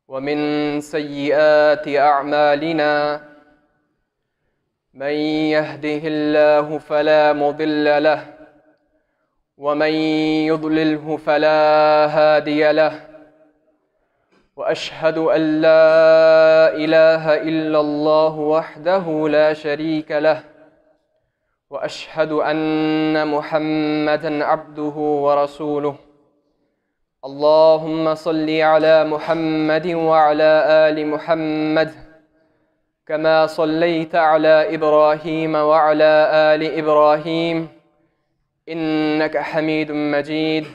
ومن سيئات أعمالنا من يهده الله فلا مضل له ومن يضلله فلا هادي له وأشهد أن لا إله إلا الله وحده لا شريك له وأشهد أن محمدًا عبده ورسوله اللهم صل على محمد وعلى آل محمد كما صليت على إبراهيم وعلى آل إبراهيم إنك حميد مجيد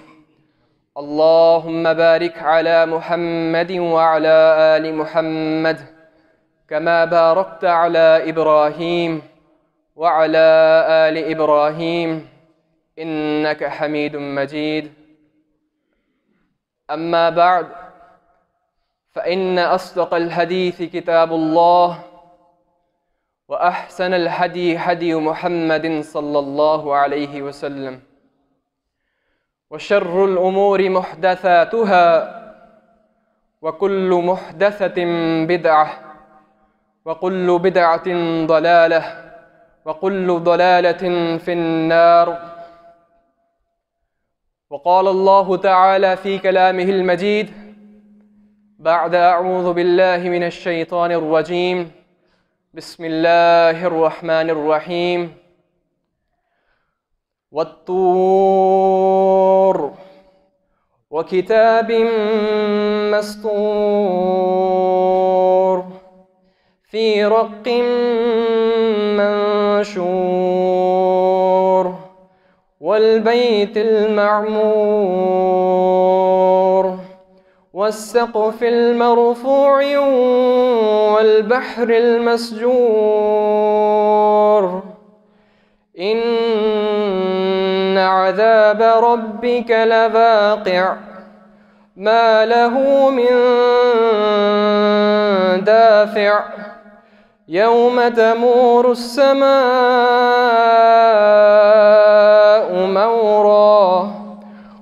اللهم بارك على محمد وعلى آل محمد كما باركت على إبراهيم وعلى آل إبراهيم إنك حميد مجيد أما بعد فإن أصدق الحديث كتاب الله وأحسن الهدي هدي محمد صلى الله عليه وسلم وشر الأمور محدثاتها وكل محدثة بدعة وكل بدعة ضلالة وكل ضلالة في النار. وقال الله تعالى في كلامه المجيد بعد أعوذ بالله من الشيطان الرجيم بسم الله الرحمن الرحيم والطور وكتاب مسطور في رق منشور والبيت المعمور والسقف المرفوع والبحر المسجور إن عذاب ربك لواقع ما له من دافع يوم تمور السماء مورا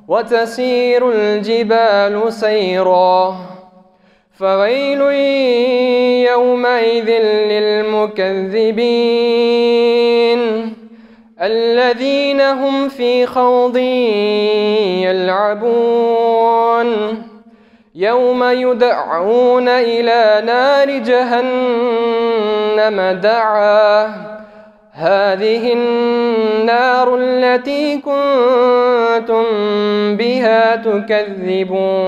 وتسير الجبال سيرا فويل يومئذ للمكذبين الذين هم في خوض يلعبون يوم يدعون إلى نار جهنم دعا هذه النار التي كنتم بها تكذبون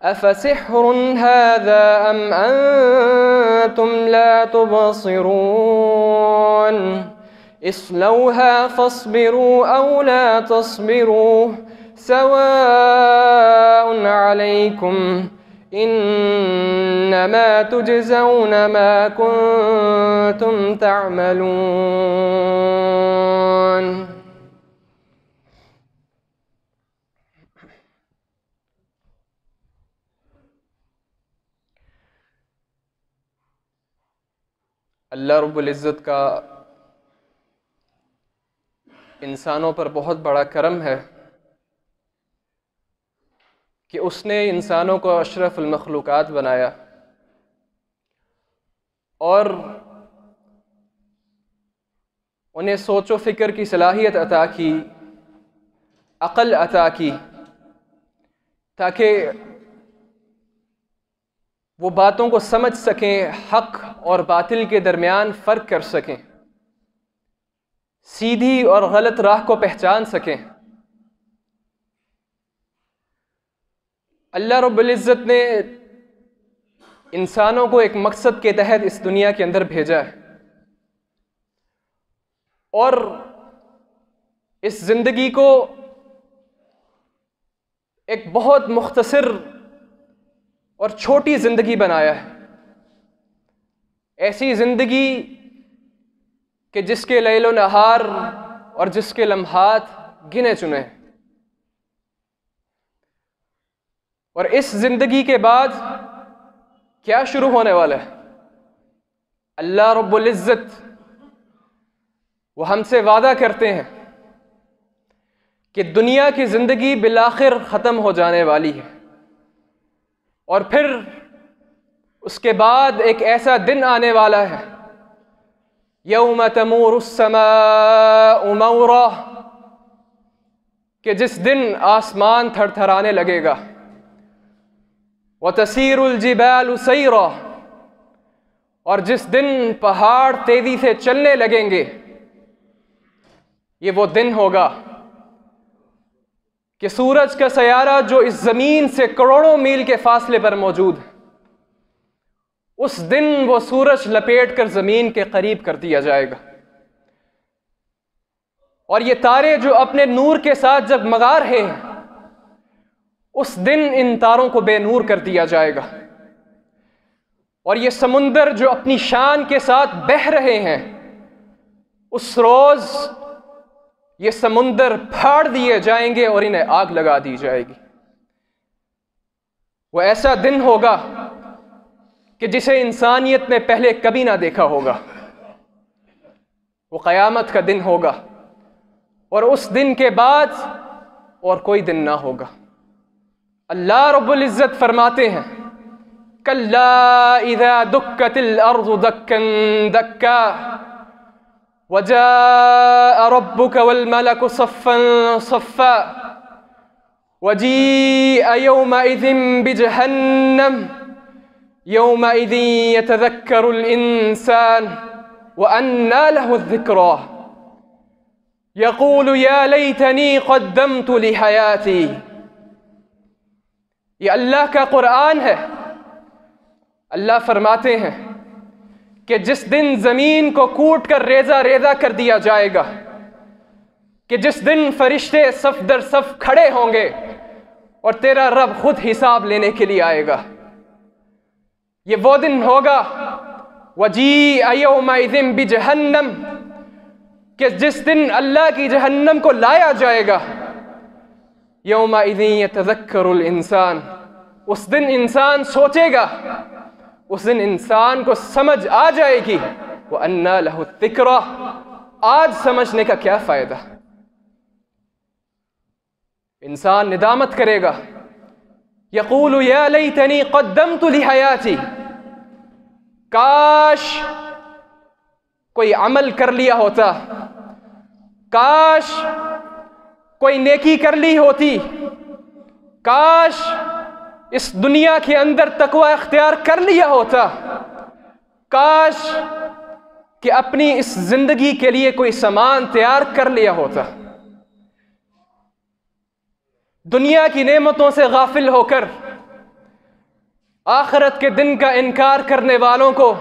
أفسحر هذا أم أنتم لا تبصرون اصلوها فاصبروا أو لا تصبروا سواء عليكم إنما تجزون ما كنتم تعملون. اللہ رب العزت کا انسانوں پر بہت بڑا کرم ہے کہ اس نے انسانوں کو اشرف المخلوقات بنایا اور انہیں سوچ و فکر کی صلاحیت عطا کی، عقل عطا کی، تاکہ وہ باتوں کو سمجھ سکیں، حق اور باطل کے درمیان فرق کر سکیں، سیدھی اور غلط راہ کو پہچان سکیں۔ اللہ رب العزت نے انسانوں کو ایک مقصد کے تحت اس دنیا کے اندر بھیجا ہے، اور اس زندگی کو ایک بہت مختصر اور چھوٹی زندگی بنایا ہے، ایسی زندگی کہ جس کے لیل و نہار اور جس کے لمحات گنے چنے ہیں، اور اس زندگی کے بعد کیا شروع ہونے والا ہے؟ اللہ رب العزت وہ ہم سے وعدہ کرتے ہیں کہ دنیا کی زندگی بالآخر ختم ہو جانے والی ہے، اور پھر اس کے بعد ایک ایسا دن آنے والا ہے، یوم تمور السماء مورا، کہ جس دن آسمان تھر تھرانے لگے گا، وتسیر الجبال سیرا، اور جس دن پہاڑ تیزی سے چلنے لگیں گے، یہ وہ دن ہوگا کہ سورج کا سیارہ جو اس زمین سے کروڑوں میل کے فاصلے پر موجود ہے، اس دن وہ سورج لپیٹ کر زمین کے قریب کر دیا جائے گا، اور یہ تارے جو اپنے نور کے ساتھ جگمگا رہے ہیں، اس دن ان تاروں کو بے نور کر دیا جائے گا، اور یہ سمندر جو اپنی شان کے ساتھ بہہ رہے ہیں، اس روز یہ سمندر پھاڑ دیے جائیں گے اور انہیں آگ لگا دی جائے گی۔ وہ ایسا دن ہوگا کہ جسے انسانیت نے پہلے کبھی نہ دیکھا ہوگا، وہ قیامت کا دن ہوگا، اور اس دن کے بعد اور کوئی دن نہ ہوگا۔ اللہ رب العزت فرماتے ہیں کلا اذا دکت الارض دکا دکا وجاء ربك والملك صفا صفا وجيء يومئذ بجهنم يومئذ يتذكر الإنسان وأنى له الذكرى يقول يا ليتني قدمت لحياتي۔ یہ اللہ کا قرآن ہے۔ اللہ فرماتے ہیں کہ جس دن زمین کو کوٹ کر ریزہ ریزہ کر دیا جائے گا، کہ جس دن فرشتے صف در صف کھڑے ہوں گے اور تیرا رب خود حساب لینے کے لیے آئے گا، یہ وہ دن ہوگا وَجِيءَ يَوْمَئِذٍ بِجَهَنَّمْ، کہ جس دن اللہ کی جہنم کو لایا جائے گا، يَوْمَئِذٍ يَتَذَكَّرُ الْإِنسان، اس دن انسان سوچے گا، اس دن انسان کو سمجھ آ جائے گی، وَأَنَّى لَهُ الذِّكْرَى، آج سمجھنے کا کیا فائدہ۔ انسان ندامت کرے گا، یقول یا لیتنی قدمت لحیاتی، کاش کوئی عمل کر لیا ہوتا، کاش کوئی نیکی کر لی ہوتی، کاش اس دنیا کے اندر تقوی اختیار کر لیا ہوتا، کاش کہ اپنی اس زندگی کے لیے کوئی سامان تیار کر لیا ہوتا۔ دنیا کی نعمتوں سے غافل ہو کر آخرت کے دن کا انکار کرنے والوں کو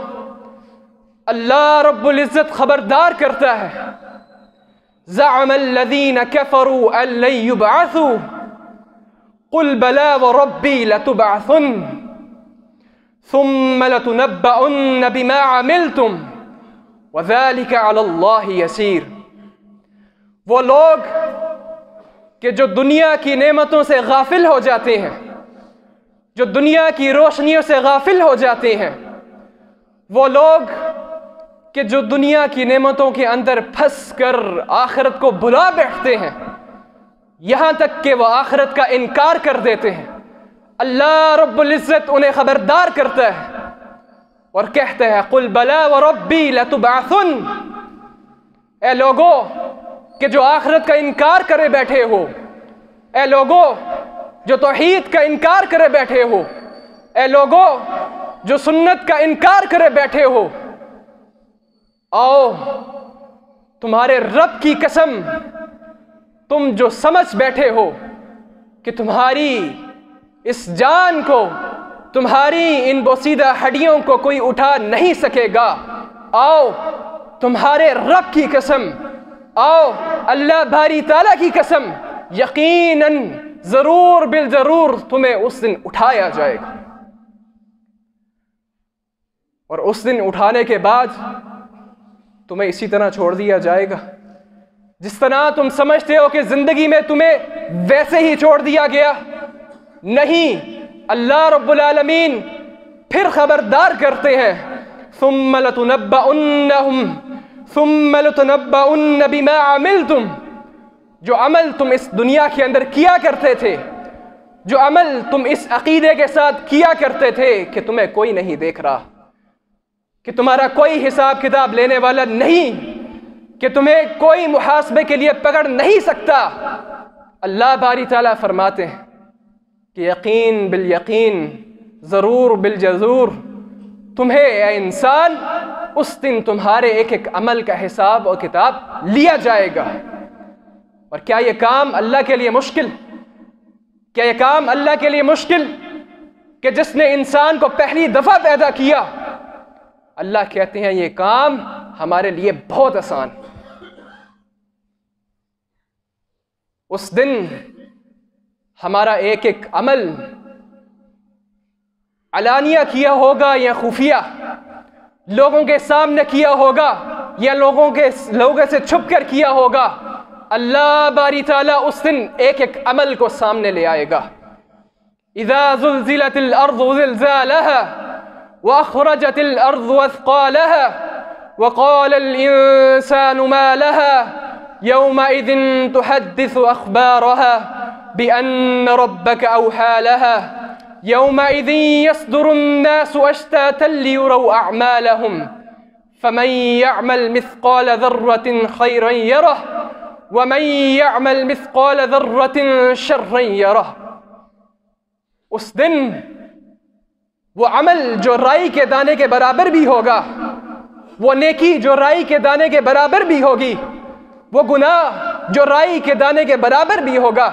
اللہ رب العزت خبردار کرتا ہے، زعم الذین کفروا ان لن یبعثوا قل بلا وربی لتبعثن ثم لتنبؤن بما عملتم وذلك علی اللہ یسیر۔ وہ لوگ کہ جو دنیا کی نعمتوں سے غافل ہو جاتے ہیں، جو دنیا کی روشنیوں سے غافل ہو جاتے ہیں، وہ لوگ کہ جو دنیا کی نعمتوں کے اندر پھنس کر آخرت کو بھلا بیٹھتے ہیں، یہاں تک کہ وہ آخرت کا انکار کر دیتے ہیں، اللہ رب العزت انہیں خبردار کرتا ہے اور کہتا ہے قل بلا وربی لتبعثن، اے لوگو کہ جو آخرت کا انکار کرے بیٹھے ہو، اے لوگو جو توحید کا انکار کرے بیٹھے ہو، اے لوگو جو سنت کا انکار کرے بیٹھے ہو، آؤ تمہارے رب کی قسم، تم جو سمجھ بیٹھے ہو کہ تمہاری اس جان کو، تمہاری ان بوسیدہ ہڈیوں کو کوئی اٹھا نہیں سکے گا، آؤ تمہارے رب کی قسم، آؤ اللہ باری تعالیٰ کی قسم، یقیناً ضرور بالضرور تمہیں اس دن اٹھایا جائے گا، اور اس دن اٹھانے کے بعد تمہیں اسی طرح چھوڑ دیا جائے گا جس طرح تم سمجھتے ہو کہ زندگی میں تمہیں ویسے ہی چھوڑ دیا گیا۔ نہیں، اللہ رب العالمین پھر خبردار کرتے ہیں ثم لتنبؤن بما عملتم، جو عمل تم اس دنیا کے اندر کیا کرتے تھے جو عمل تم اس عقیدے کے ساتھ کیا کرتے تھے کہ تمہیں کوئی نہیں دیکھ رہا، کہ تمہارا کوئی حساب کتاب لینے والا نہیں، کہ تمہیں کوئی محاسبے کے لیے پکڑ نہیں سکتا، اللہ باری تعالیٰ فرماتے ہیں کہ یقین بالیقین، ضرور بالجرور، تمہیں اے انسان اس دن تمہارے ایک ایک عمل کا حساب اور کتاب لیا جائے گا۔ اور کیا یہ کام اللہ کے لیے مشکل؟ کیا یہ کام اللہ کے لیے مشکل کہ جس نے انسان کو پہلی دفعہ پیدا کیا؟ اللہ کہتے ہیں یہ کام ہمارے لیے بہت آسان۔ اس دن ہمارا ایک ایک عمل علانیہ کیا ہوگا یا خفیہ، لوگوں کے سامنے کیا ہوگا یا لوگوں سے چھپ کر کیا ہوگا، اللہ باری تعالیٰ اس دن ایک ایک عمل کو سامنے لے آئے گا۔ اذا زلزلت الارض زلزالها واخرجت الارض اثقالها وقال الانسان ما لها يومئذ تحدث اخبارها بان ربك اوحى لها يومئذ يصدر الناس اشتاتا ليروا اعمالهم فمن يعمل مثقال ذرة خيرا يره ومن يعمل مثقال ذرة شرا يره۔ اس دن وہ عمل جو رائی کے دانے کے برابر بھی ہوگا، وہ نیکی جو رائی کے دانے کے برابر بھی ہوگی، وہ گناہ جو رائی کے دانے کے برابر بھی ہوگا،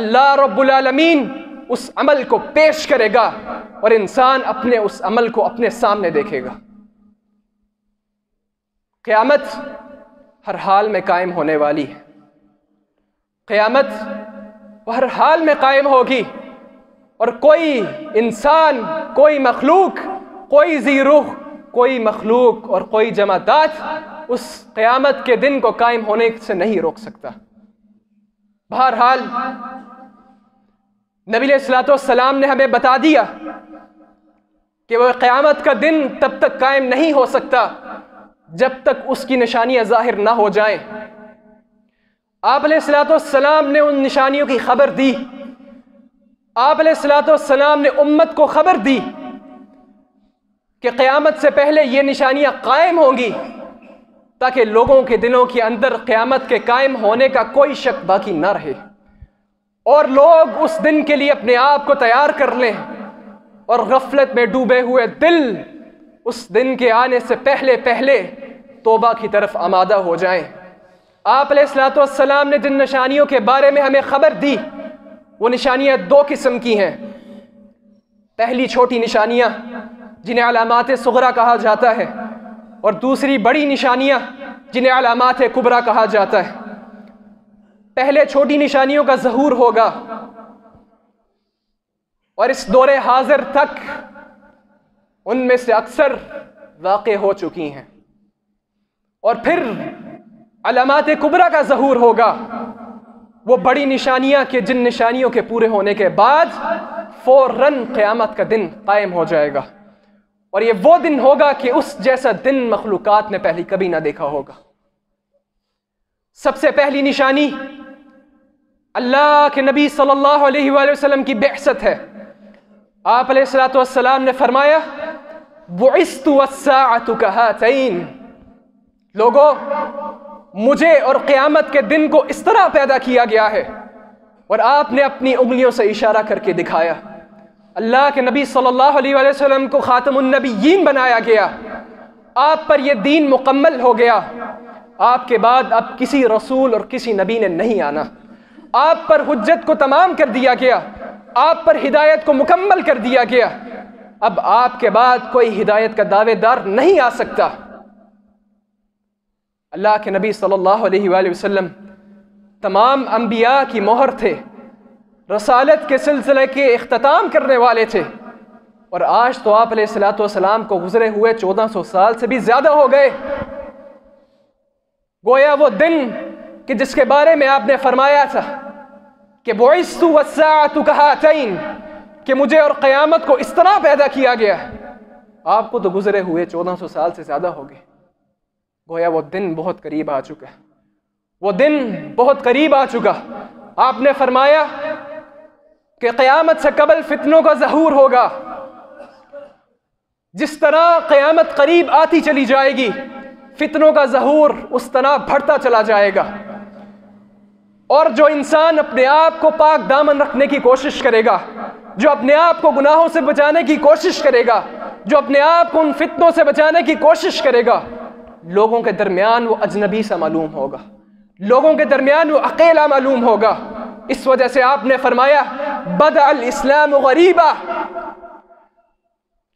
اللہ رب العالمین اس عمل کو پیش کرے گا اور انسان اپنے اس عمل کو اپنے سامنے دیکھے گا۔ قیامت ہر حال میں قائم ہونے والی ہے، قیامت وہ ہر حال میں قائم ہوگی، اور کوئی انسان، کوئی مخلوق، کوئی ذی روح، کوئی مخلوق اور کوئی جمادات اس قیامت کے دن کو قائم ہونے سے نہیں روک سکتا۔ بہرحال نبی علیہ الصلوۃ والسلام نے ہمیں بتا دیا کہ وہ قیامت کا دن تب تک قائم نہیں ہو سکتا جب تک اس کی نشانیاں ظاہر نہ ہو جائیں۔ آپ علیہ الصلوۃ والسلام نے ان نشانیوں کی خبر دی، آپ علیہ الصلوۃ والسلام نے امت کو خبر دی کہ قیامت سے پہلے یہ نشانیاں قائم ہوں گی، تاکہ لوگوں کے دلوں کے اندر قیامت کے قائم ہونے کا کوئی شک باقی نہ رہے، اور لوگ اس دن کے لیے اپنے آپ کو تیار کر لیں، اور غفلت میں ڈوبے ہوئے دل اس دن کے آنے سے پہلے پہلے توبہ کی طرف آمادہ ہو جائیں۔ آپ علیہ الصلوۃ والسلام نے جن نشانیوں کے بارے میں ہمیں خبر دی، وہ نشانیاں دو قسم کی ہیں۔ پہلی چھوٹی نشانیاں جنہیں علامات صغریٰ کہا جاتا ہے، اور دوسری بڑی نشانیاں جنہیں علامات کبریٰ کہا جاتا ہے۔ پہلے چھوٹی نشانیوں کا ظہور ہوگا، اور اس دور حاضر تک ان میں سے اکثر واقع ہو چکی ہیں، اور پھر علامات کبریٰ کا ظہور ہوگا، وہ بڑی نشانیاں کہ جن نشانیوں کے پورے ہونے کے بعد فوراً قیامت کا دن قائم ہو جائے گا، اور یہ وہ دن ہوگا کہ اس جیسا دن مخلوقات نے پہلے کبھی نہ دیکھا ہوگا۔ سب سے پہلی نشانی اللہ کے نبی صلی اللہ علیہ وآلہ وسلم کی بعثت ہے۔ آپ علیہ الصلوۃ والسلام نے فرمایا بعثت والساعۃ کہاتین، لوگوں مجھے اور قیامت کے دن کو اس طرح پیدا کیا گیا ہے، اور آپ نے اپنی انگلیوں سے اشارہ کر کے دکھایا۔ اللہ کے نبی صلی اللہ علیہ وآلہ وسلم کو خاتم النبیین بنایا گیا، آپ پر یہ دین مکمل ہو گیا، آپ کے بعد اب کسی رسول اور کسی نبی نے نہیں آنا، آپ پر حجت کو تمام کر دیا گیا، آپ پر ہدایت کو مکمل کر دیا گیا، اب آپ کے بعد کوئی ہدایت کا دعوے دار نہیں آ سکتا۔ اللہ کے نبی صلی اللہ علیہ وآلہ وسلم تمام انبیاء کی مہر تھے، رسالت کے سلسلے کے اختتام کرنے والے تھے، اور آج تو آپ علیہ الصلوۃ والسلام کو گزرے ہوئے 1400 سال سے بھی زیادہ ہو گئے۔ گویا وہ دن کہ جس کے بارے میں آپ نے فرمایا تھا کہ بعثت والساعۃ کہاتین، کہ مجھے اور قیامت کو اس طرح پیدا کیا گیا، آپ کو تو گزرے ہوئے 1400 سال سے زیادہ ہو گئے۔ گویا وہ دن بہت قریب آ چکا ہے، وہ دن بہت قریب آ چکا۔ آپ نے فرمایا کہ قیامت سے قبل فتنوں کا ظہور ہوگا. جس طرح قیامت قریب آتی چلی جائے گی فتنوں کا ظہور اس طرح بڑھتا چلا جائے گا. اور جو انسان اپنے آپ کو پاک دامن رکھنے کی کوشش کرے گا، جو اپنے آپ کو گناہوں سے بچانے کی کوشش کرے گا، جو اپنے آپ کو ان فتنوں سے بچانے کی کوشش کرے گا، لوگوں کے درمیان وہ اجنبی سا معلوم ہوگا، لوگوں کے درمیان وہ اکیلا معلوم ہوگا. اس وجہ سے آپ نے فرمایا بدأ الاسلام غریبا،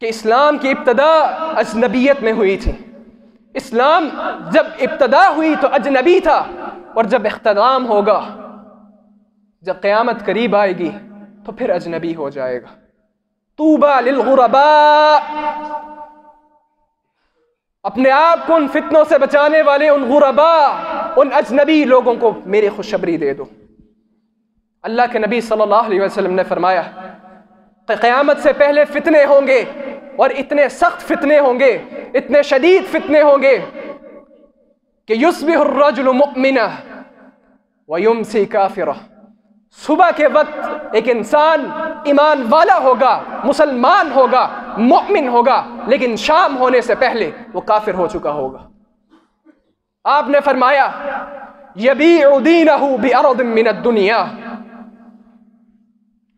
کہ اسلام کی ابتدا اجنبیت میں ہوئی تھی. اسلام جب ابتدا ہوئی تو اجنبی تھا، اور جب اختتام ہوگا، جب قیامت قریب آئے گی تو پھر اجنبی ہو جائے گا. طوبی للغرباء، اپنے آپ کو ان فتنوں سے بچانے والے ان غرباء، ان اجنبی لوگوں کو میری خوشخبری دے دو. اللہ کے نبی صلی اللہ علیہ وسلم نے فرمایا کہ قیامت سے پہلے فتنے ہوں گے، اور اتنے سخت فتنے ہوں گے، اتنے شدید فتنے ہوں گے کہ یصبح الرجل مؤمنا ویمسی کافرا. صبح کے وقت ایک انسان ایمان والا ہوگا، مسلمان ہوگا، مؤمن ہوگا، لیکن شام ہونے سے پہلے وہ کافر ہو چکا ہوگا. آپ نے فرمایا یبیع دینہ بعرض من الدنیا،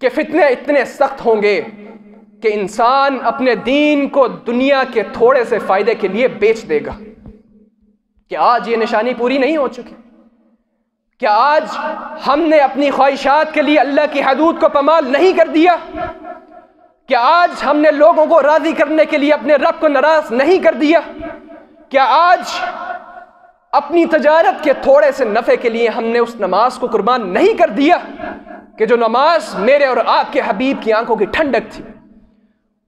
کہ فتنے اتنے سخت ہوں گے کہ انسان اپنے دین کو دنیا کے تھوڑے سے فائدے کے لیے بیچ دے گا. کیا آج یہ نشانی پوری نہیں ہو چکی؟ کیا آج ہم نے اپنی خواہشات کے لیے اللہ کی حدود کو پامال نہیں کر دیا؟ کیا آج ہم نے لوگوں کو راضی کرنے کے لیے اپنے رب کو ناراض نہیں کر دیا؟ کیا آج اپنی تجارت کے تھوڑے سے نفع کے لیے ہم نے اس نماز کو قربان نہیں کر دیا کہ جو نماز میرے اور آپ کے حبیب کی آنکھوں کی ٹھنڈک تھی؟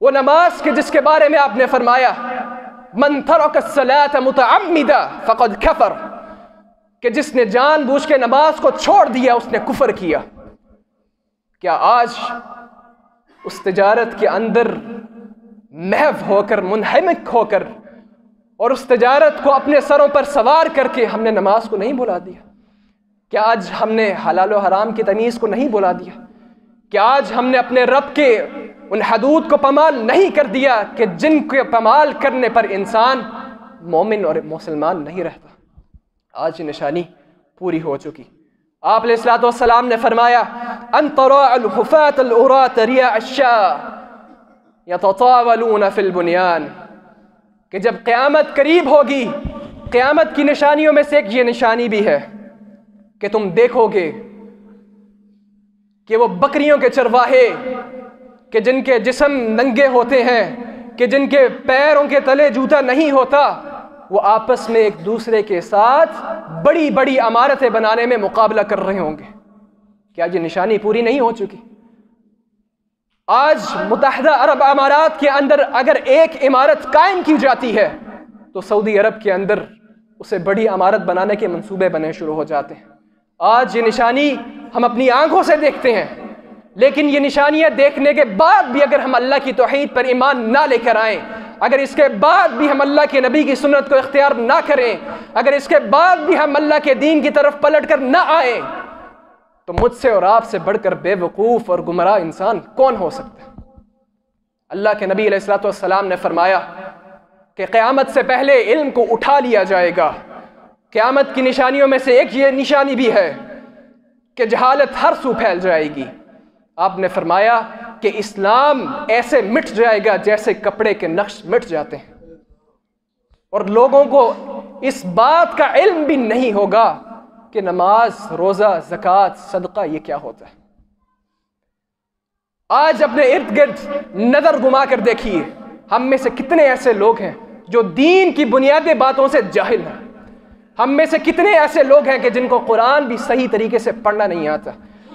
وہ نماز کے جس کے بارے میں آپ نے فرمایا من ترک الصلاة متعمدا فقد کفر، کہ جس نے جان بوجھ کے نماز کو چھوڑ دیا اس نے کفر کیا. کیا آج اس تجارت کے اندر محو ہو کر، منہمک ہو کر، اور اس تجارت کو اپنے سروں پر سوار کر کے ہم نے نماز کو نہیں بھلا دیا؟ کیا آج ہم نے حلال و حرام کی تمیز کو نہیں بھلا دیا؟ کیا آج ہم نے اپنے رب کے ان حدود کو پامال نہیں کر دیا کہ جن کے پامال کرنے پر انسان مومن اور مسلمان نہیں رہتا؟ آج یہ نشانی پوری ہو چکی. آپ علیہ الصلوۃ والسلام نے فرمایا ان ترى الحفاة العراة رياء الشاة يتطاولون في البنيان، کہ جب قیامت قریب ہوگی، قیامت کی نشانیوں میں سے ایک یہ نشانی بھی ہے کہ تم دیکھو گے کہ وہ بکریوں کے چرواہے، کہ جن کے جسم ننگے ہوتے ہیں، کہ جن کے پیروں کے تلے جوتا نہیں ہوتا، وہ آپس میں ایک دوسرے کے ساتھ بڑی بڑی عمارتیں بنانے میں مقابلہ کر رہے ہوں گے. کیا یہ نشانی پوری نہیں ہو چکی؟ آج متحدہ عرب امارات کے اندر اگر ایک عمارت قائم کی جاتی ہے تو سعودی عرب کے اندر اسے بڑی عمارت بنانے کے منصوبے بنے شروع ہو جاتے ہیں. آج یہ نشانی ہم اپنی آنکھوں سے دیکھتے ہیں، لیکن یہ نشانیاں دیکھنے کے بعد بھی اگر ہم اللہ کی توحید پر ایمان نہ لے کر آئیں، اگر اس کے بعد بھی ہم اللہ کے نبی کی سنت کو اختیار نہ کریں، اگر اس کے بعد بھی ہم اللہ کے دین کی طرف پلٹ کر نہ آئیں، تو مجھ سے اور آپ سے بڑھ کر بے وقوف اور گمراہ انسان کون ہو سکتا ہے؟ اللہ کے نبی علیہ الصلوۃ والسلام نے فرمایا کہ قیامت سے پہلے علم کو اٹھا لیا جائے گا. قیامت کی نشانیوں میں سے ایک یہ نشانی بھی ہے کہ جہالت ہر سو پھیل جائے گی. آپ نے فرمایا کہ اسلام ایسے مٹ جائے گا جیسے کپڑے کے نقش مٹ جاتے ہیں، اور لوگوں کو اس بات کا علم بھی نہیں ہوگا کہ نماز، روزہ، زکوٰۃ، صدقہ یہ کیا ہوتا ہے. آج اپنے ارد گرد نظر گھما کر دیکھیے، ہم میں سے کتنے ایسے لوگ ہیں جو دین کی بنیادی باتوں سے جاہل ہیں. ہم میں سے کتنے ایسے لوگ ہیں کہ جن کو قرآن بھی صحیح طریقے سے پڑھنا نہیں آتا.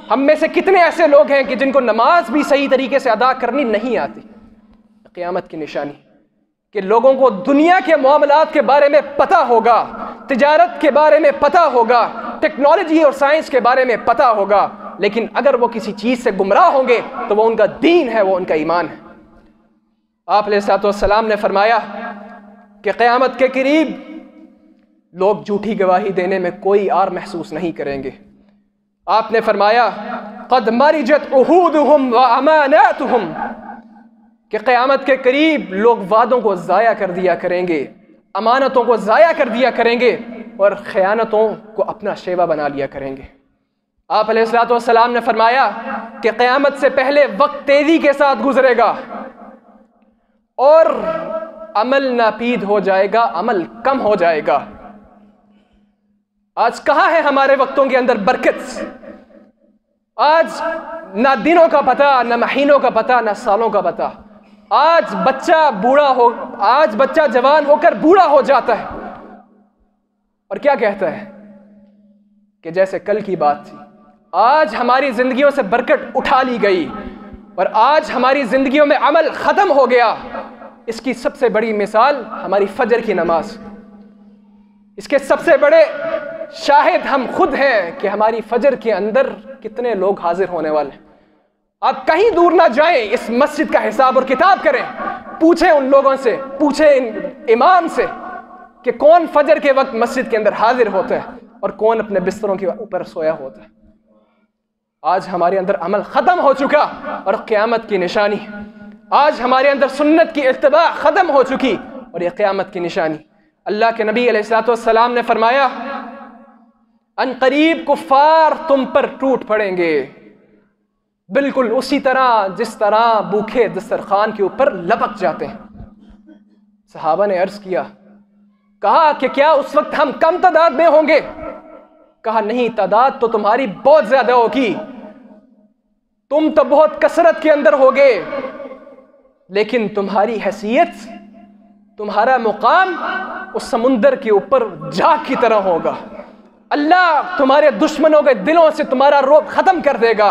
ہم میں سے کتنے ایسے لوگ ہیں کہ جن کو نماز بھی صحیح طریقے سے ادا کرنی نہیں آتی. قیامت کی نشانی کہ لوگوں کو دنیا کے معاملات کے بارے میں پتہ ہوگا، تجارت کے بارے میں پتہ ہوگا، ٹیکنالوجی اور سائنس کے بارے میں پتہ ہوگا، لیکن اگر وہ کسی چیز سے گمراہ ہوں گے تو وہ ان کا دین ہے، وہ ان کا ایمان ہے. آپ علیہ الصلوۃ والسلام نے فرمایا کہ قیامت کے قریب لوگ جھوٹی گواہی دینے میں کوئی عار محسوس نہیں کریں گے. آپ نے فرمایا قَدْ مَرِجَتْ عُهُودُهُمْ وَأَمَانَاتُهُمْ کہ قیامت کے قریب لوگ وعدوں کو ضائع کر دیا کریں گے، امانتوں کو ضائع کر دیا کریں گے اور خیانتوں کو اپنا شیوا بنا لیا کریں گے۔ آپ علیہ الصلوۃ والسلام نے فرمایا کہ قیامت سے پہلے وقت تیزی کے ساتھ گزرے گا اور عمل ناپید ہو جائے گا، عمل کم ہو جائے گا۔ آج کہاں ہے ہمارے وقتوں کے اندر برکت؟ آج نہ دنوں کا پتہ، نہ مہینوں کا پتہ، نہ سالوں کا پتہ۔ آج بچہ جوان ہو کر بوڑھا ہو جاتا ہے اور کیا کہتا ہے کہ جیسے کل کی بات تھی۔ آج ہماری زندگیوں سے برکت اٹھا لی گئی اور آج ہماری زندگیوں میں عمل ختم ہو گیا۔ اس کی سب سے بڑی مثال ہماری فجر کی نماز، اس کے سب سے بڑے شاہد ہم خود ہیں کہ ہماری فجر کے اندر کتنے لوگ حاضر ہونے والے ہیں۔ آپ کہیں دور نہ جائیں، اس مسجد کا حساب اور کتاب کریں، پوچھیں ان لوگوں سے، پوچھیں امام سے کہ کون فجر کے وقت مسجد کے اندر حاضر ہوتا ہے اور کون اپنے بستروں کے اوپر سویا ہوتا ہے۔ آج ہمارے اندر عمل ختم ہو چکا اور قیامت کی نشانی، آج ہمارے اندر سنت کی اتباع ختم ہو چکی اور یہ قیامت کی نشانی۔ اللہ کے نبی علیہ الصلوۃ والسلام نے فرمایا ان قریب کفار تم پر ٹوٹ پڑیں گے، بالکل اسی طرح جس طرح بھوکے دسترخوان کے اوپر لپک جاتے ہیں۔ صحابہ نے عرض کیا، کہا کہ کیا اس وقت ہم کم تعداد میں ہوں گے؟ کہا نہیں، تعداد تو تمہاری بہت زیادہ ہوگی، تم تو بہت کثرت کے اندر ہوگے، لیکن تمہاری حیثیت، تمہارا مقام اس سمندر کے اوپر جھاگ کی طرح ہوگا۔ اللہ تمہارے دشمنوں کے دلوں سے تمہارا رعب ختم کر دے گا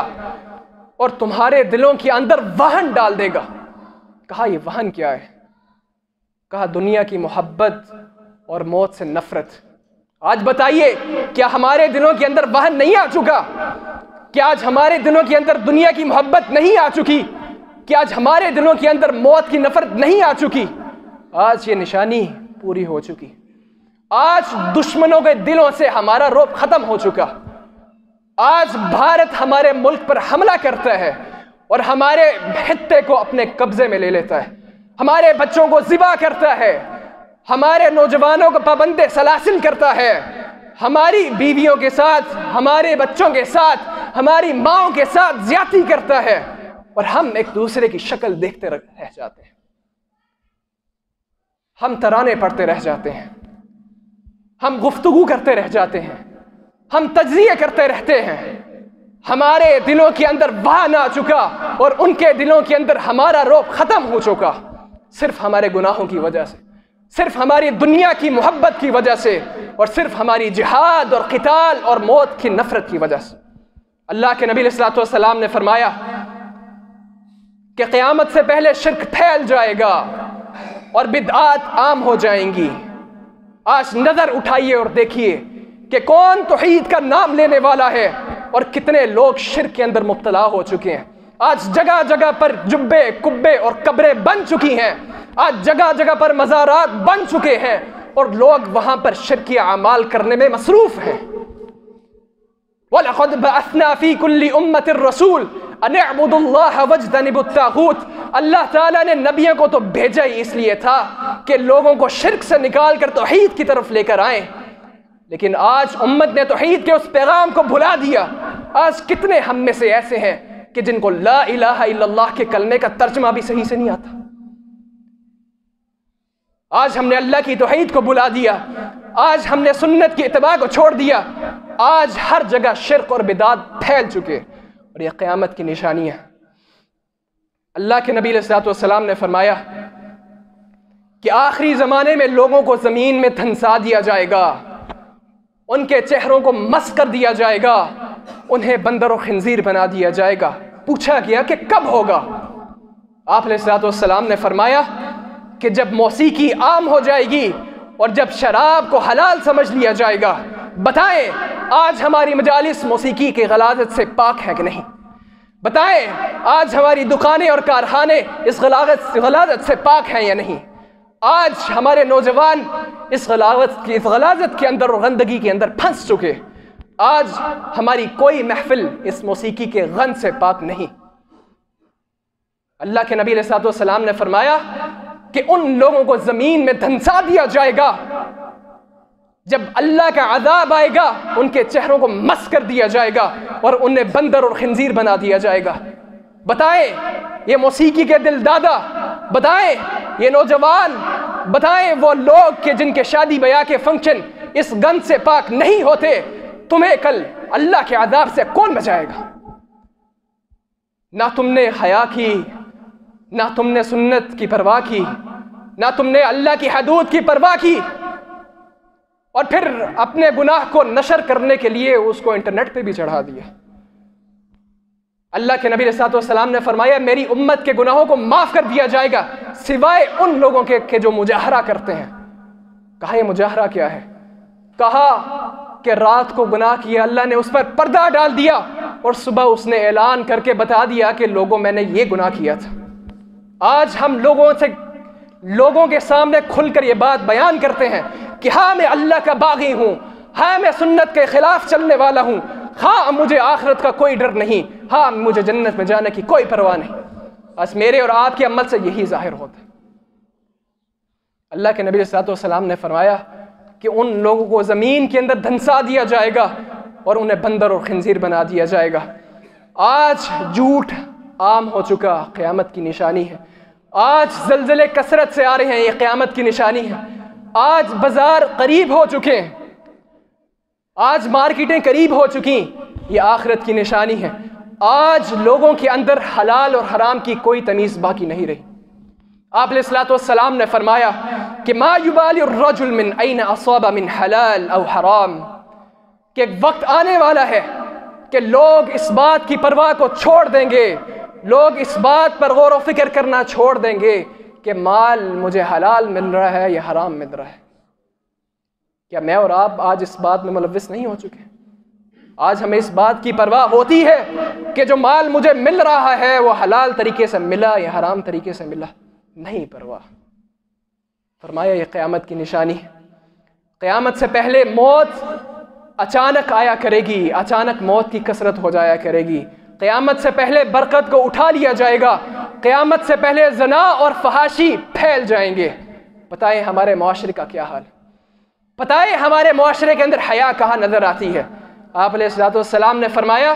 اور تمہارے دلوں کے اندر وہن ڈال دے گا۔ کہا یہ وہن کیا ہے؟ کہا دنیا کی محبت اور موت سے نفرت۔ آج بتائیے کیا ہمارے دلوں کے اندر وہن نہیں آ چکا؟ کیا آج ہمارے دلوں کے اندر دنیا کی محبت نہیں آ چکی؟ کیا آج ہمارے دلوں کے اندر موت کی نفرت نہیں آ چکی؟ آج یہ نشانی پوری ہو چکی۔ آج دشمنوں کے دلوں سے ہمارا رعب ختم ہو چکا۔ آج بھارت ہمارے ملک پر حملہ کرتا ہے اور ہمارے خطے کو اپنے قبضے میں لے لیتا ہے، ہمارے بچوں کو ذبح کرتا ہے، ہمارے نوجوانوں کو پابند سلاسل کرتا ہے، ہماری بیویوں کے ساتھ، ہمارے بچوں کے ساتھ، ہماری ماؤں کے ساتھ زیادتی کرتا ہے اور ہم ایک دوسرے کی شکل دیکھتے رہ جاتے ہیں، ہم ترانے پڑھتے رہ جاتے ہیں، ہم گفتگو کرتے رہ جاتے ہیں، ہم تجزیے کرتے رہتے ہیں۔ ہمارے دلوں کے اندر وہن آ چکا اور ان کے دلوں کے اندر ہمارا رعب ختم ہو چکا، صرف ہمارے گناہوں کی وجہ سے، صرف ہماری دنیا کی محبت کی وجہ سے اور صرف ہماری جہاد اور قتال اور موت کی نفرت کی وجہ سے۔ اللہ کے نبی علیہ الصلوۃ والسلام نے فرمایا کہ قیامت سے پہلے شرک پھیل جائے گا اور بدعات عام ہو جائیں گی۔ آج نظر اٹھائیے اور دیکھیے کہ کون توحید کا نام لینے والا ہے اور کتنے لوگ شرک کے اندر مبتلا ہو چکے ہیں۔ آج جگہ جگہ پر جبے، کبے اور قبریں بن چکی ہیں، آج جگہ جگہ پر مزارات بن چکے ہیں اور لوگ وہاں پر شرکی اعمال کرنے میں مصروف ہیں۔ وَلَقَدْ بَعَثْنَا فِي كُلِّ أُمَّةٍ رَسُولٍ أَنِ اعْبُدُوا اللَّهَ وَاجْتَنِبُوا الطَّاغُوتَ۔ اللہ تعالیٰ نے نبیوں کو تو بھیجا ہی اس لیے تھا کہ لوگوں کو شرک سے نکال کر توحید کی طرف لے کر آئیں، لیکن آج امت نے توحید کے اس پیغام کو بھلا دیا۔ آج کتنے ہم میں سے ایسے ہیں کہ جن کو لا الہ الا اللہ کے کلمے کا ترجمہ بھی صحیح سے نہیں آتا۔ آج ہم نے اللہ کی توحید کو بھلا دیا، آج ہم نے سنت کی اتباع کو چھوڑ دیا، آج ہر جگہ شرک اور بدعات پھیل چکے اور یہ قیامت کی نشانی ہے۔ اللہ کے نبی علیہ الصلوۃ والسلام نے فرمایا کہ آخری زمانے میں لوگوں کو زمین میں دھنسا دیا جائے گا، ان کے چہروں کو مس کر دیا جائے گا، انہیں بندر و خنزیر بنا دیا جائے گا۔ پوچھا گیا کہ کب ہوگا؟ آپ علیہ الصلوۃ والسلام نے فرمایا کہ جب موسیقی عام ہو جائے گی اور جب شراب کو حلال سمجھ لیا جائے گا۔ بتائیں آج ہماری مجالس موسیقی کے غلاظت سے پاک ہے کہ نہیں؟ بتائیں آج ہماری دکانیں اور کارخانے اس غلاظت سے پاک ہیں یا نہیں؟ آج ہمارے نوجوان اس غلاظت کے اندر اور گندگی کے اندر پھنس چکے۔ آج ہماری کوئی محفل اس موسیقی کے غن سے پاک نہیں۔ اللہ کے نبی علیہ الصلوۃ والسلام نے فرمایا کہ ان لوگوں کو زمین میں دھنسا دیا جائے گا، جب اللہ کا عذاب آئے گا ان کے چہروں کو مس کر دیا جائے گا اور انہیں بندر اور خنزیر بنا دیا جائے گا۔ بتائیں یہ موسیقی کے دل دادا، بتائیں یہ نوجوان، بتائیں وہ لوگ کہ جن کے شادی بیاہ کے فنکشن اس گند سے پاک نہیں ہوتے، تمہیں کل اللہ کے عذاب سے کون بچائے گا؟ نہ تم نے حیا کی، نہ تم نے سنت کی پرواہ کی، نہ تم نے اللہ کی حدود کی پرواہ کی، اور پھر اپنے گناہ کو نشر کرنے کے لیے اس کو انٹرنیٹ پہ بھی چڑھا دیا۔ اللہ کے نبی علیہ الصلوۃ والسلام نے فرمایا میری امت کے گناہوں کو معاف کر دیا جائے گا سوائے ان لوگوں کے جو مجاہرہ کرتے ہیں۔ کہا یہ مجاہرہ کیا ہے؟ کہا کہ رات کو گناہ کیا، اللہ نے اس پر پردہ ڈال دیا اور صبح اس نے اعلان کر کے بتا دیا کہ لوگوں میں نے یہ گناہ کیا تھا۔ آج ہم لوگوں کے سامنے کھل کر یہ بات بیان کرتے ہیں کہ ہاں میں اللہ کا باغی ہوں، ہاں میں سنت کے خلاف چلنے والا ہوں، ہاں مجھے آخرت کا کوئی ڈر نہیں، ہاں مجھے جنت میں جانے کی کوئی پرواہ نہیں۔ بس میرے اور آپ کے عمل سے یہی ظاہر ہوتا ہے۔ اللہ کے نبی صلی اللہ علیہ وسلم نے فرمایا کہ ان لوگوں کو زمین کے اندر دھنسا دیا جائے گا اور انہیں بندر اور خنزیر بنا دیا جائے گا۔ آج جھوٹ عام ہو چکا، قیامت کی نشانی ہے۔ آج زلزلے کثرت سے آ رہے ہیں، یہ قیامت کی نشانی ہے۔ آج بازار قریب ہو چکے ہیں، آج مارکیٹیں قریب ہو چکی، یہ آخرت کی نشانی ہے۔ آج لوگوں کے اندر حلال اور حرام کی کوئی تمیز باقی نہیں رہی۔ آپ علیہ الصلوۃ والسلام نے فرمایا کہ ما یبالی الرجل من این اصاب من حلال او حرام، کہ ایک وقت آنے والا ہے کہ لوگ اس بات کی پرواہ کو چھوڑ دیں گے، لوگ اس بات پر غور و فکر کرنا چھوڑ دیں گے کہ مال مجھے حلال مل رہا ہے یا حرام مل رہا ہے۔ کیا میں اور آپ آج اس بات میں ملوث نہیں ہو چکے؟ آج ہمیں اس بات کی پرواہ ہوتی ہے کہ جو مال مجھے مل رہا ہے وہ حلال طریقے سے ملا یا حرام طریقے سے ملا؟ نہیں پرواہ۔ فرمایا یہ قیامت کی نشانی ہے۔ قیامت سے پہلے موت اچانک آیا کرے گی، اچانک موت کی کثرت ہو جایا کرے گی۔ قیامت سے پہلے برکت کو اٹھا لیا جائے گا، قیامت سے پہلے زنا اور فحاشی پھیل جائیں گے۔ بتائیں ہمارے معاشرے کا کیا حال؟ بتائیں ہمارے معاشرے کے اندر حیا کہاں نظر آتی ہے؟ آپ علیہ الصلوۃ والسلام نے فرمایا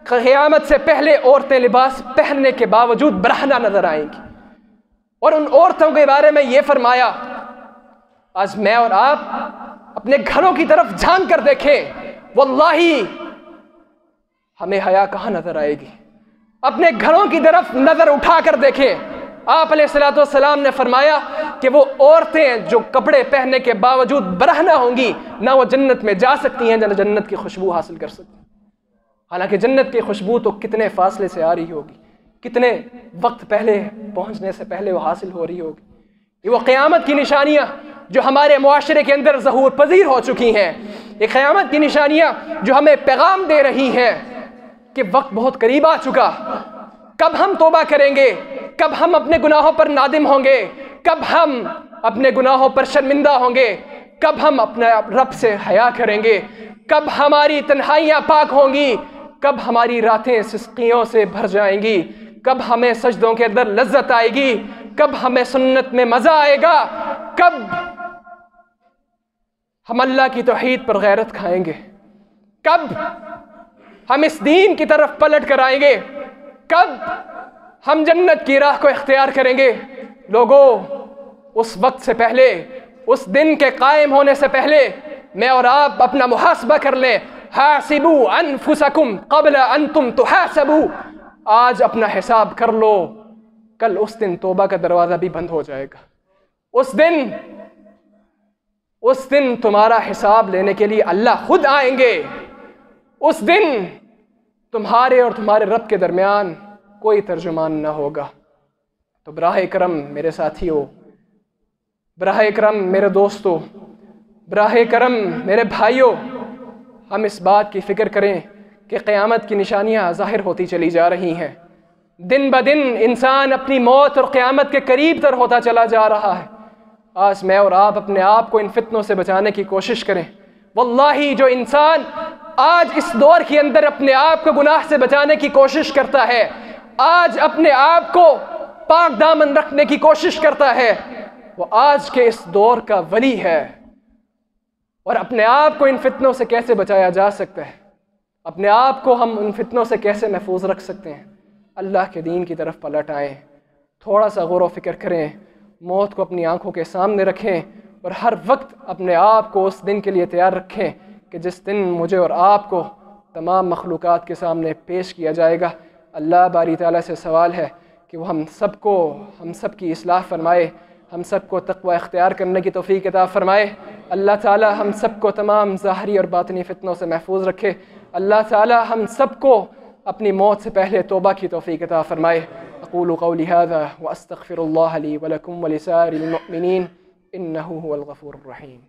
قیامت سے پہلے عورتیں لباس پہننے کے باوجود برہنہ نظر آئیں گی، اور ان عورتوں کے بارے میں یہ فرمایا آج میں اور آپ اپنے گھروں کی طرف جھانک کر دیکھیں، واللہ ہمیں حیا کہاں نظر آئے گی۔ اپنے گھروں کی طرف نظر اٹھا کر دیکھیں۔ آپ علیہ الصلوۃ والسلام نے فرمایا کہ وہ عورتیں جو کپڑے پہننے کے باوجود برہنہ ہوں گی، نہ وہ جنت میں جا سکتی ہیں نہ جنت کی خوشبو حاصل کر سکتی ہیں۔ حالانکہ جنت کی خوشبو تو کتنے فاصلے سے آ رہی ہوگی، کتنے وقت پہلے پہنچنے سے پہلے وہ حاصل ہو رہی ہوگی۔ یہ وہ قیامت کی نشانیاں جو ہمارے معاشرے کے اندر ظہور پذیر ہو چکی ہیں، یہ قیامت کی نشانیاں جو ہمیں پیغام دے رہی ہیں کہ وقت بہت قریب آ چکا۔ کب ہم توبہ کریں گے؟ کب ہم اپنے گناہوں پر نادم ہوں گے؟ کب ہم اپنے گناہوں پر شرمندہ ہوں گے؟ کب ہم اپنے رب سے حیا کریں گے؟ کب ہماری تنہائیاں پاک ہوں گی؟ کب ہماری راتیں سسکیوں سے بھر جائیں گی؟ کب ہمیں سجدوں کے اندر لذت آئے گی؟ کب ہمیں سنت میں مزہ آئے گا؟ کب ہم اللہ کی توحید پر غیرت کھائیں گے؟ کب ہم اس دین کی طرف پلٹ کر آئیں گے؟ کب ہم جنت کی راہ کو اختیار کریں گے؟ لوگوں، اس وقت سے پہلے، اس دن کے قائم ہونے سے پہلے میں اور آپ اپنا محاسبہ کر لیں۔ حاسبوا انفسکم قبل انتم تحاسبوا، آج اپنا حساب کر لو، کل اس دن توبہ کا دروازہ بھی بند ہو جائے گا۔ اس دن تمہارا حساب لینے کے لیے اللہ خود آئیں گے۔ اس دن تمہارے اور تمہارے رب کے درمیان کوئی ترجمان نہ ہوگا۔ تو براہ کرم میرے ساتھیوں، براہ کرم میرے دوستوں، براہ کرم میرے بھائیوں، ہم اس بات کی فکر کریں کہ قیامت کی نشانیاں ظاہر ہوتی چلی جا رہی ہیں۔ دن بدن انسان اپنی موت اور قیامت کے قریب تر ہوتا چلا جا رہا ہے۔ آج میں اور آپ اپنے آپ کو ان فتنوں سے بچانے کی کوشش کریں۔ واللہ جو انسان آج اس دور کے اندر اپنے آپ کو گناہ سے بچانے کی کوشش کرتا ہے، آج اپنے آپ کو پاک دامن رکھنے کی کوشش کرتا ہے، وہ آج کے اس دور کا ولی ہے۔ اور اپنے آپ کو ان فتنوں سے کیسے بچایا جا سکتا ہے، اپنے آپ کو ہم ان فتنوں سے کیسے محفوظ رکھ سکتے ہیں؟ اللہ کے دین کی طرف پلٹ آئیں، تھوڑا سا غور و فکر کریں، موت کو اپنی آنکھوں کے سامنے رکھیں، اور ہر وقت اپنے آپ کو اس دن کے لیے تیار رکھیں کہ جس دن مجھے اور آپ کو تمام مخلوقات کے سامنے پیش کیا جائے گا۔ اللہ باری تعالیٰ سے سوال ہے کہ وہ ہم سب کی اصلاح فرمائے، ہم سب کو تقوی اختیار کرنے کی توفیق عطا فرمائے۔ اللہ تعالیٰ ہم سب کو تمام ظاہری اور باطنی فتنوں سے محفوظ رکھے۔ اللہ تعالیٰ ہم سب کو اپنی موت سے پہلے توبہ کی توفیق عطا فرمائے۔ اقول قولی ھذا واستغفر اللہ لی ولکم ولسائر المؤمنین انہ هو الغفور الرحیم۔